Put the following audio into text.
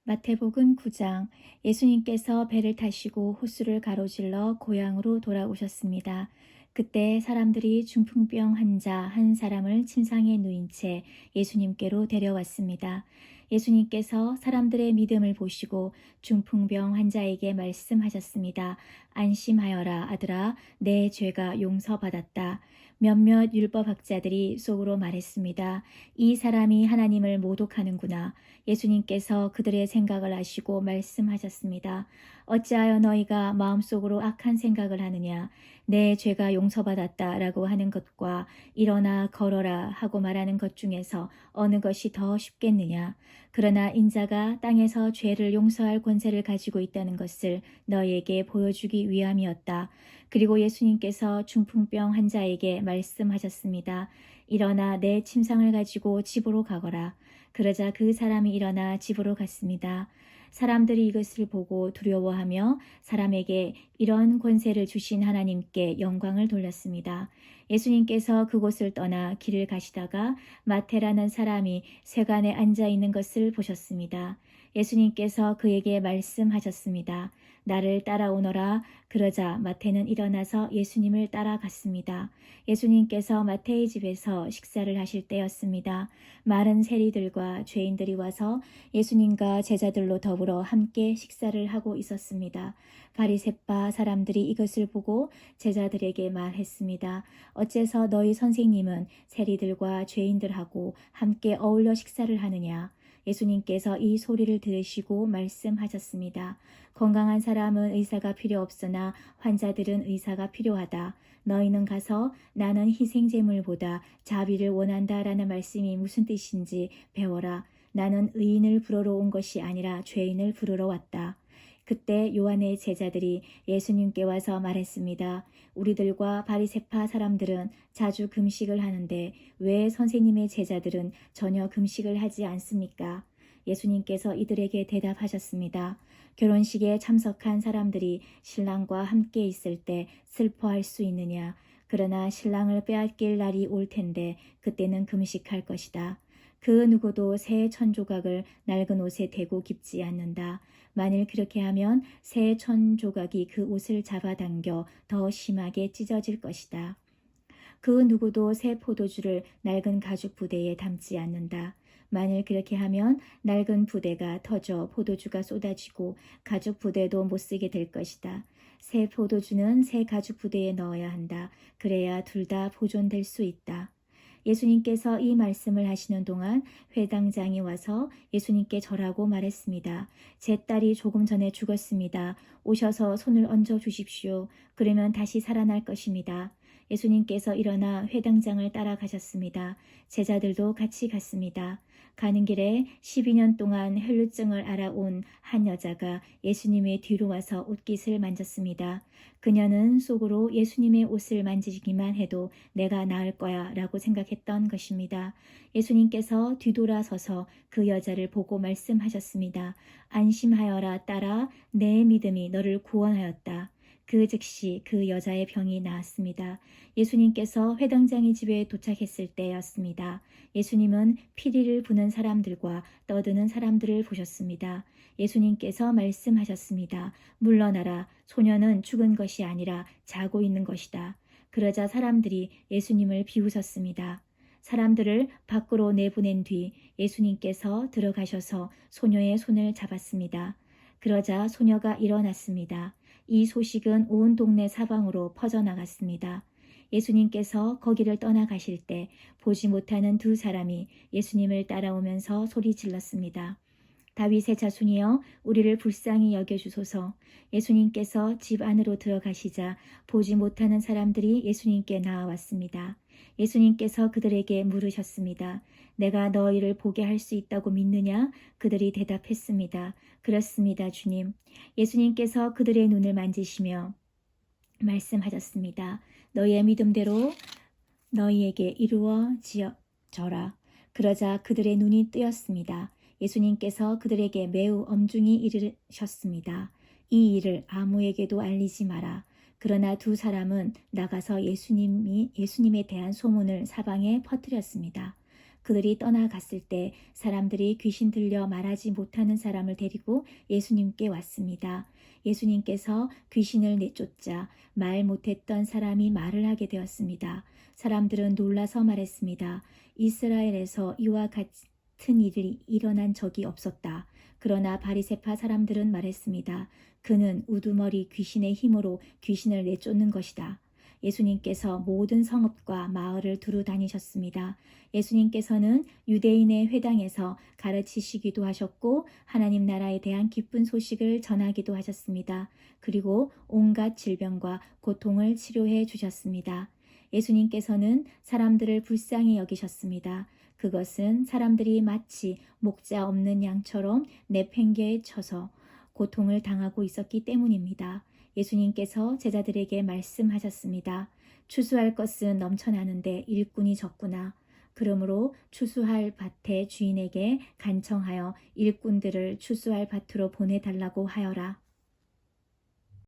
마태복음 9장. 예수님께서 배를 타시고 호수를 가로질러 고향으로 돌아오셨습니다. 그때 사람들이 중풍병 환자 한 사람을 침상에 누인 채 예수님께로 데려왔습니다. 예수님께서 사람들의 믿음을 보시고 중풍병 환자에게 말씀하셨습니다. 안심하여라 아들아, 내 죄가 용서받았다. 몇몇 율법학자들이 속으로 말했습니다. 이 사람이 하나님을 모독하는구나. 예수님께서 그들의 생각을 아시고 말씀하셨습니다. 어찌하여 너희가 마음속으로 악한 생각을 하느냐. 내 죄가 용서받았다라고 하는 것과 일어나 걸어라 하고 말하는 것 중에서 어느 것이 더 쉽겠느냐. 그러나 인자가 땅에서 죄를 용서할 권세를 가지고 있다는 것을 너희에게 보여주기 위함이었다. 그리고 예수님께서 중풍병 환자에게 말씀하셨습니다. 일어나 내 침상을 가지고 집으로 가거라. 그러자 그 사람이 일어나 집으로 갔습니다. 사람들이 이것을 보고 두려워하며 사람에게 이런 권세를 주신 하나님께 영광을 돌렸습니다. 예수님께서 그곳을 떠나 길을 가시다가 마태라는 사람이 세간에 앉아 있는 것을 보셨습니다. 예수님께서 그에게 말씀하셨습니다. 나를 따라오너라. 그러자 마태는 일어나서 예수님을 따라갔습니다. 예수님께서 마태의 집에서 식사를 하실 때였습니다. 마른 세리들과 죄인들이 와서 예수님과 제자들로 더불어 함께 식사를 하고 있었습니다. 바리새파 사람들이 이것을 보고 제자들에게 말했습니다. 어째서 너희 선생님은 세리들과 죄인들하고 함께 어울려 식사를 하느냐? 예수님께서 이 소리를 들으시고 말씀하셨습니다. 건강한 사람은 의사가 필요 없으나 환자들은 의사가 필요하다. 너희는 가서 나는 희생제물보다 자비를 원한다라는 말씀이 무슨 뜻인지 배워라. 나는 의인을 부르러 온 것이 아니라 죄인을 부르러 왔다. 그때 요한의 제자들이 예수님께 와서 말했습니다. 우리들과 바리새파 사람들은 자주 금식을 하는데 왜 선생님의 제자들은 전혀 금식을 하지 않습니까? 예수님께서 이들에게 대답하셨습니다. 결혼식에 참석한 사람들이 신랑과 함께 있을 때 슬퍼할 수 있느냐? 그러나 신랑을 빼앗길 날이 올 텐데 그때는 금식할 것이다. 그 누구도 새 천조각을 낡은 옷에 대고 깁지 않는다. 만일 그렇게 하면 새 천조각이 그 옷을 잡아당겨 더 심하게 찢어질 것이다. 그 누구도 새 포도주를 낡은 가죽 부대에 담지 않는다. 만일 그렇게 하면 낡은 부대가 터져 포도주가 쏟아지고 가죽 부대도 못 쓰게 될 것이다. 새 포도주는 새 가죽 부대에 넣어야 한다. 그래야 둘 다 보존될 수 있다. 예수님께서 이 말씀을 하시는 동안 회당장이 와서 예수님께 절하고 말했습니다. 제 딸이 조금 전에 죽었습니다. 오셔서 손을 얹어 주십시오. 그러면 다시 살아날 것입니다. 예수님께서 일어나 회당장을 따라가셨습니다. 제자들도 같이 갔습니다. 가는 길에 12년 동안 혈루증을 앓아온 한 여자가 예수님의 뒤로 와서 옷깃을 만졌습니다. 그녀는 속으로 예수님의 옷을 만지기만 해도 내가 나을 거야 라고 생각했던 것입니다. 예수님께서 뒤돌아서서 그 여자를 보고 말씀하셨습니다. 안심하여라 딸아, 내 믿음이 너를 구원하였다. 그 즉시 그 여자의 병이 나았습니다. 예수님께서 회당장의 집에 도착했을 때였습니다. 예수님은 피리를 부는 사람들과 떠드는 사람들을 보셨습니다. 예수님께서 말씀하셨습니다. 물러나라. 소녀는 죽은 것이 아니라 자고 있는 것이다. 그러자 사람들이 예수님을 비웃었습니다. 사람들을 밖으로 내보낸 뒤 예수님께서 들어가셔서 소녀의 손을 잡았습니다. 그러자 소녀가 일어났습니다. 이 소식은 온 동네 사방으로 퍼져나갔습니다. 예수님께서 거기를 떠나가실 때 보지 못하는 두 사람이 예수님을 따라오면서 소리 질렀습니다. 다윗의 자손이여 우리를 불쌍히 여겨주소서. 예수님께서 집 안으로 들어가시자 보지 못하는 사람들이 예수님께 나아왔습니다. 예수님께서 그들에게 물으셨습니다. 내가 너희를 보게 할 수 있다고 믿느냐? 그들이 대답했습니다. 그렇습니다, 주님. 예수님께서 그들의 눈을 만지시며 말씀하셨습니다. 너희의 믿음대로 너희에게 이루어져라. 그러자 그들의 눈이 뜨였습니다. 예수님께서 그들에게 매우 엄중히 이르셨습니다. 이 일을 아무에게도 알리지 마라. 그러나 두 사람은 나가서 예수님에 대한 소문을 사방에 퍼뜨렸습니다. 그들이 떠나갔을 때 사람들이 귀신 들려 말하지 못하는 사람을 데리고 예수님께 왔습니다. 예수님께서 귀신을 내쫓자 말 못했던 사람이 말을 하게 되었습니다. 사람들은 놀라서 말했습니다. 이스라엘에서 이와 같은 일이 일어난 적이 없었다. 그러나 바리새파 사람들은 말했습니다. 그는 우두머리 귀신의 힘으로 귀신을 내쫓는 것이다. 예수님께서 모든 성읍과 마을을 두루 다니셨습니다. 예수님께서는 유대인의 회당에서 가르치시기도 하셨고 하나님 나라에 대한 기쁜 소식을 전하기도 하셨습니다. 그리고 온갖 질병과 고통을 치료해 주셨습니다. 예수님께서는 사람들을 불쌍히 여기셨습니다. 그것은 사람들이 마치 목자 없는 양처럼 내팽개에 쳐서 고통을 당하고 있었기 때문입니다. 예수님께서 제자들에게 말씀하셨습니다. 추수할 것은 넘쳐나는데 일꾼이 적구나. 그러므로 추수할 밭의 주인에게 간청하여 일꾼들을 추수할 밭으로 보내달라고 하여라.